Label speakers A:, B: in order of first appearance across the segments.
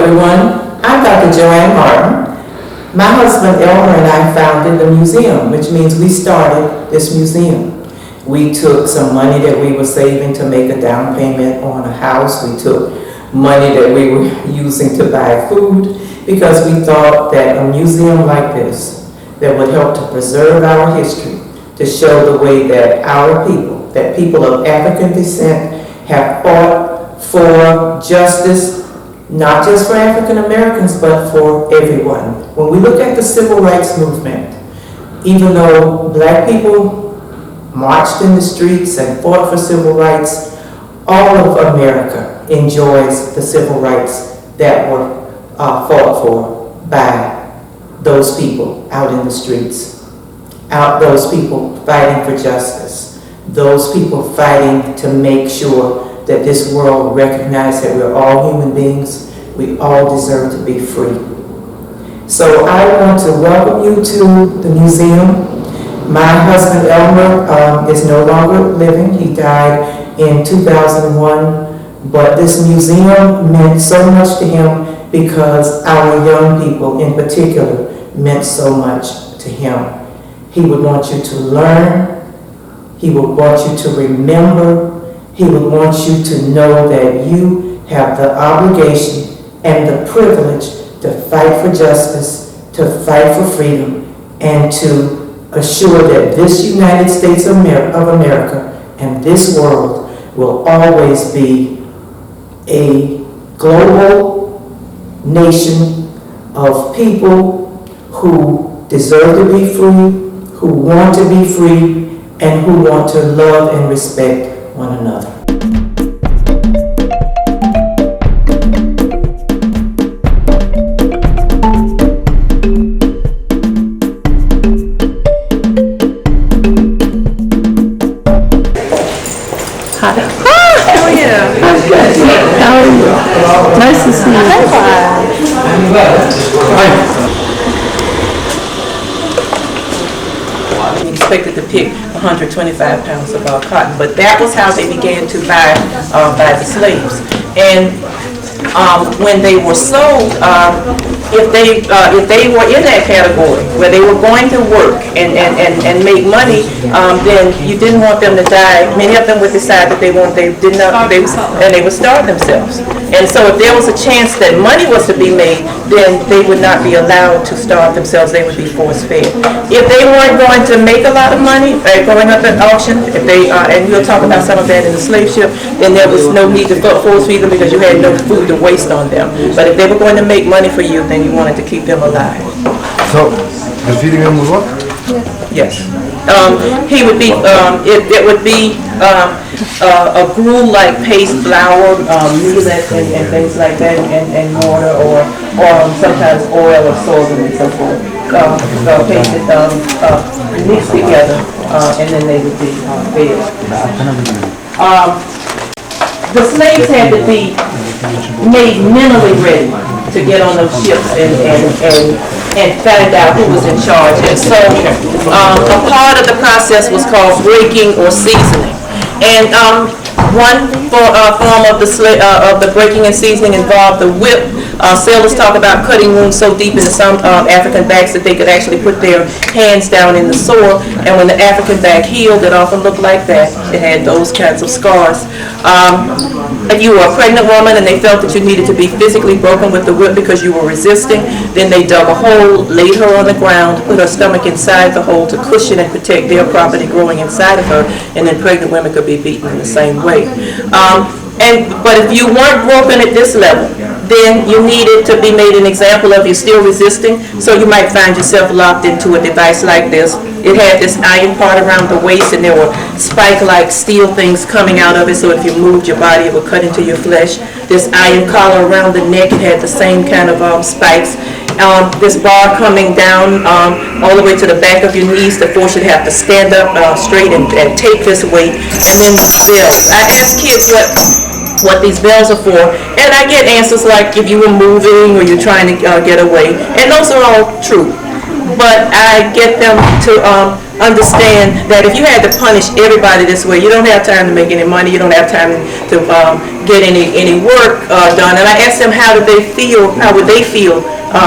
A: everyone. I'm Dr. Joanne Martin. My husband Elmer and I founded the museum, which means we started this museum. We took some money that we were saving to make a down payment on a house. We took money that we were using to buy food because we thought that a museum like this that would help to preserve our history, to show the way that our people, that people of African descent have fought for justice, not just for African Americans, but for everyone. When we look at the civil rights movement, even though black people marched in the streets and fought for civil rights, all of America enjoys the civil rights that were fought for by those people out in the streets, those people fighting for justice, those people fighting to make sure that this world recognizes that we're all human beings, we all deserve to be free. So I want to welcome you to the museum. My husband Elmer is no longer living. He died in 2001, but this museum meant so much to him because our young people in particular meant so much to him. He would want you to learn. He would want you to remember. He would want you to know that you have the obligation and the privilege to fight for justice, to fight for freedom, and to assure that this United States of America and this world will always be a global nation of people who deserve to be free, who want to be free, and who want to love and respect one another.
B: Hi. How are you? I'm good. How are you? Nice to see you.
A: We expected to pick 125 pounds of cotton, but that was how they began to buy the slaves. And when they were sold, if they were in that category where they were going to work and make money, then you didn't want them to die. Many of them would decide that they would starve themselves. And so if there was a chance that money was to be made, then they would not be allowed to starve themselves. They would be force fed. If they weren't going to make a lot of money, going up at auction, if they and we'll talk about some of that in the slave ship, then there was no need to force feed them because you had no food to waste on them. But if they were going to make money for you, then you wanted to keep them alive.
C: So, the feeding them was what?
A: Yes. He would be, it would be a gruel-like paste, flour, millet, and things like that, and water, or sometimes oil or sorghum and so forth. Pasted, mixed together, and then they would be fed. The slaves had to be made mentally ready to get on those ships and find out who was in charge. And so a part of the process was called breaking or seasoning. And one form of the breaking and seasoning involved the whip. Sailors talk about cutting wounds so deep into some African backs that they could actually put their hands down in the sore, and when the African back healed, it often looked like that. It had those kinds of scars. If you were a pregnant woman and they felt that you needed to be physically broken with the whip because you were resisting, then they dug a hole, laid her on the ground, put her stomach inside the hole to cushion and protect their property growing inside of her, and then pregnant women could be beaten in the same way. But if you weren't broken at this level, then you needed to be made an example of. You're still resisting, so you might find yourself locked into a device like this. It had this iron part around the waist, and there were spike-like steel things coming out of it, so if you moved your body, it would cut into your flesh. This iron collar around the neck, it had the same kind of spikes. This bar coming down all the way to the back of your knees to force you to have to stand up straight and take this weight. And then bells. I ask kids what these bells are for, and I get answers like if you were moving or you're trying to get away, and those are all true. But I get them to understand that if you had to punish everybody this way, you don't have time to make any money, you don't have time to get any work done. And I asked them how would they feel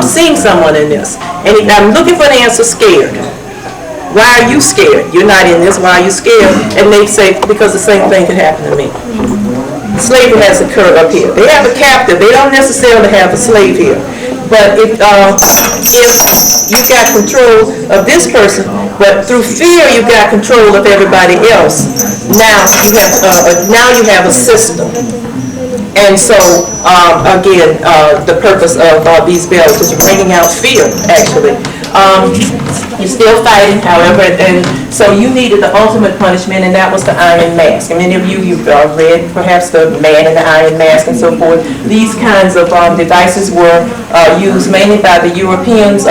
A: seeing someone in this. And I'm looking for the answer, scared. Why are you scared? You're not in this, why are you scared? And they say, because the same thing could happen to me. Slavery has occurred up here. They have a captive, they don't necessarily have a slave here. But if you got control of this person, but through fear you got control of everybody else, now you have a system. And so, again, the purpose of these bills is bringing out fear, actually. You're still fighting, however, and so you needed the ultimate punishment, and that was the iron mask. And many of you've read perhaps the Man in the Iron Mask and so forth. These kinds of devices were used mainly by the Europeans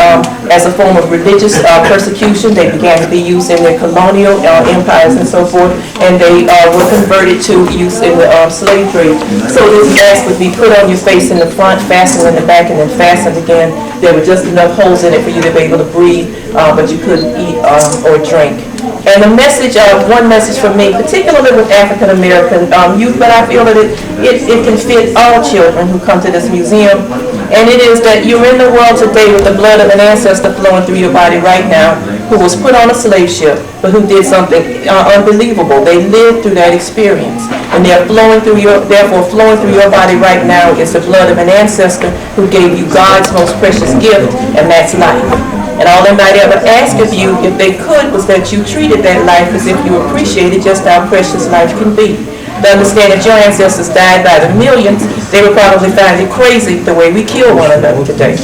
A: as a form of religious persecution. They began to be used in their colonial empires and so forth, and they were converted to use in the slave trade. So this mask would be put on your face in the front, fastened in the back, and then fastened again. There were just enough holes in it for you to be able to breathe, but you couldn't eat or drink. And the message, one message for me, particularly with African American youth, but I feel that it can fit all children who come to this museum, and it is that you're in the world today with the blood of an ancestor flowing through your body right now, who was put on a slave ship, but who did something unbelievable. They lived through that experience, and therefore flowing through your body right now is the blood of an ancestor who gave you God's most precious gift, and that's life. And all they might ever ask of you, if they could, was that you treated that life as if you appreciated just how precious life can be. To understand that your ancestors died by the millions, they would probably find it crazy the way we kill one another today.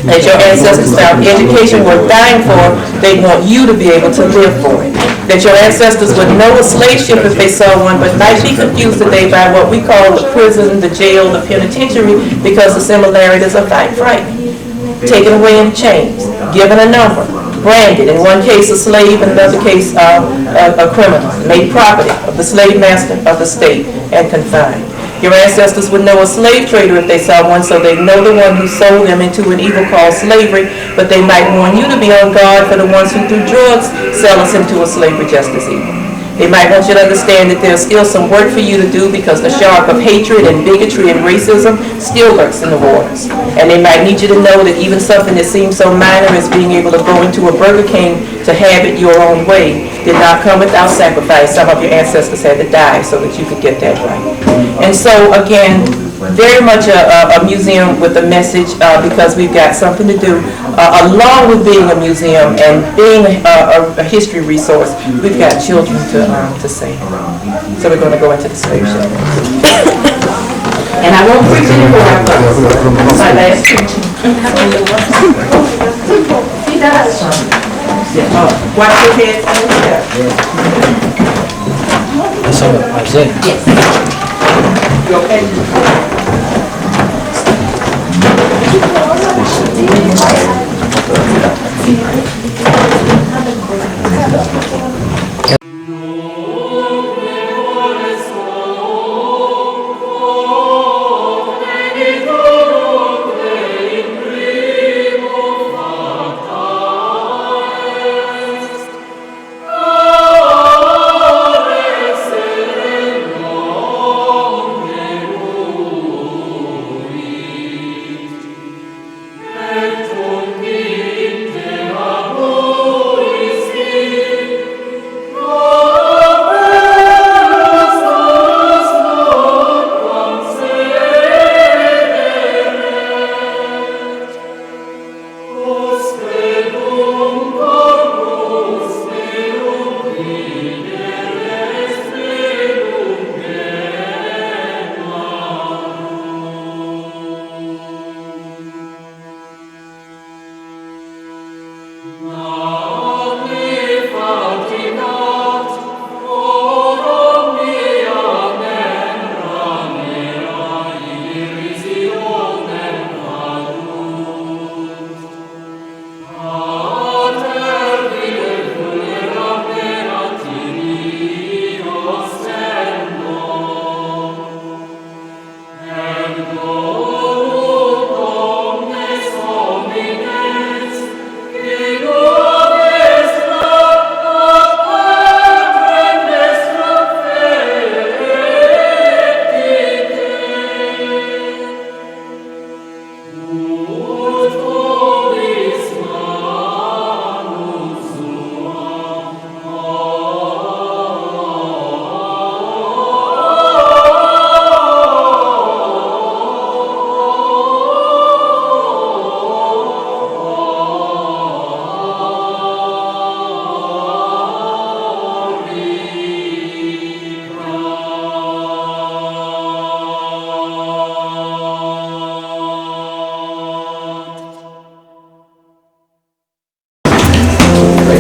A: That your ancestors found education worth dying for, they want you to be able to live for it. That your ancestors would know a slave ship if they saw one, but might be confused today by what we call the prison, the jail, the penitentiary, because the similarities are frightening. Taken away in chains, given a number, branded, in one case a slave, in another case a criminal, made property of the slave master of the state, and confined. Your ancestors would know a slave trader if they saw one, so they know the one who sold them into an evil called slavery, but they might warn you to be on guard for the ones who through drugs sell us into a slavery just as evil. They might want you to understand that there's still some work for you to do because the shark of hatred and bigotry and racism still lurks in the waters. And they might need you to know that even something that seems so minor as being able to go into a Burger King to have it your own way did not come without sacrifice. Some of your ancestors had to die so that you could get that right. And so, again, very much a museum with a message because we've got something to do. Along with being a museum and being a history resource, we've got children to save. So we're going to go into the slave ship. And I won't preach anymore. My last preaching. He does. Watch your head.
D: That's all I said.
A: Yes. You okay?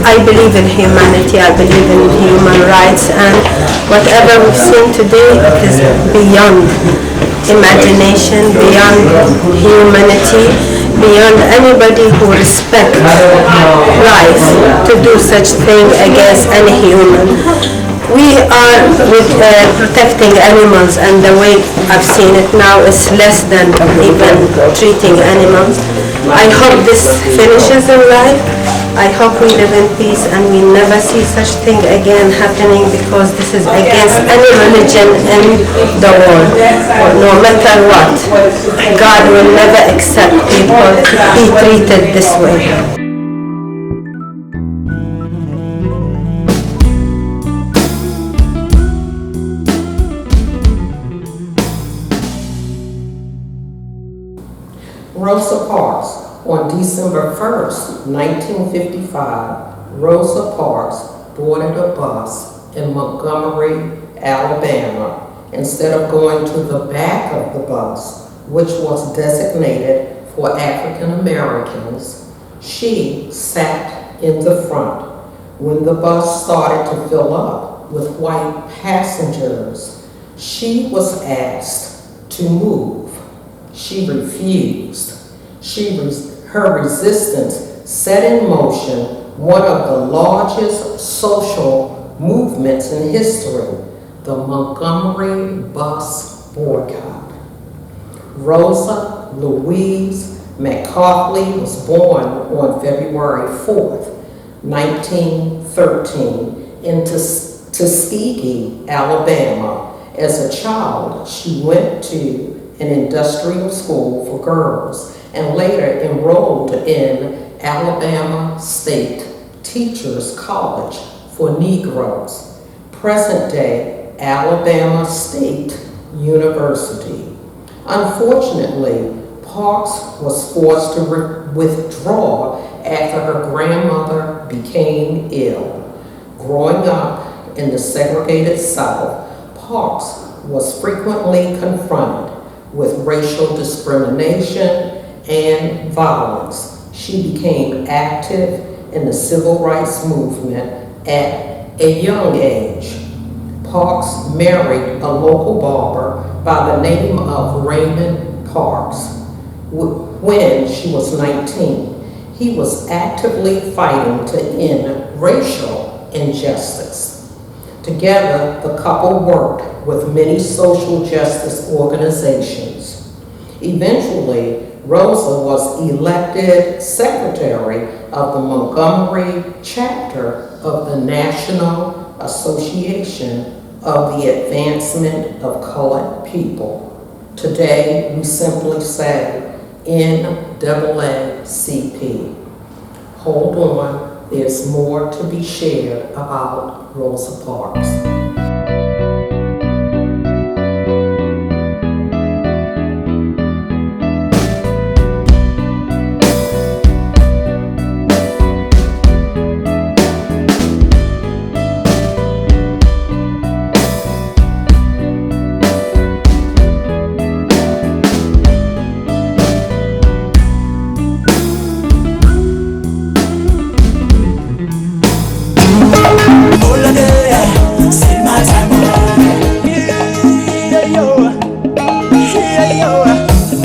E: I believe in humanity, I believe in human rights, and whatever we've seen today is beyond imagination, beyond humanity, beyond anybody who respects life to do such thing against any human. We are protecting animals, and the way I've seen it now is less than even treating animals. I hope this finishes in life. I hope we live in peace and we never see such thing again happening, because this is against any religion in the world. No matter what, God will never accept people to be treated this way.
A: Rosa Parks. On December 1st, 1955, Rosa Parks boarded a bus in Montgomery, Alabama. Instead of going to the back of the bus, which was designated for African Americans, she sat in the front. When the bus started to fill up with white passengers, she was asked to move. She refused. Her resistance set in motion one of the largest social movements in history, the Montgomery bus boycott. Rosa Louise McCauley was born on February 4th, 1913, in Tuskegee, Alabama. As a child, she went to an industrial school for girls and later enrolled in Alabama State Teachers College for Negroes, present-day Alabama State University. Unfortunately, Parks was forced to withdraw after her grandmother became ill. Growing up in the segregated South, Parks was frequently confronted with racial discrimination and violence. She became active in the civil rights movement at a young age. Parks married a local barber by the name of Raymond Parks when she was 19. He was actively fighting to end racial injustice. Together, the couple worked with many social justice organizations. Eventually, Rosa was elected secretary of the Montgomery chapter of the National Association of the Advancement of Colored People. Today, we simply say NAACP. Hold on, there's more to be shared about Rosa Parks.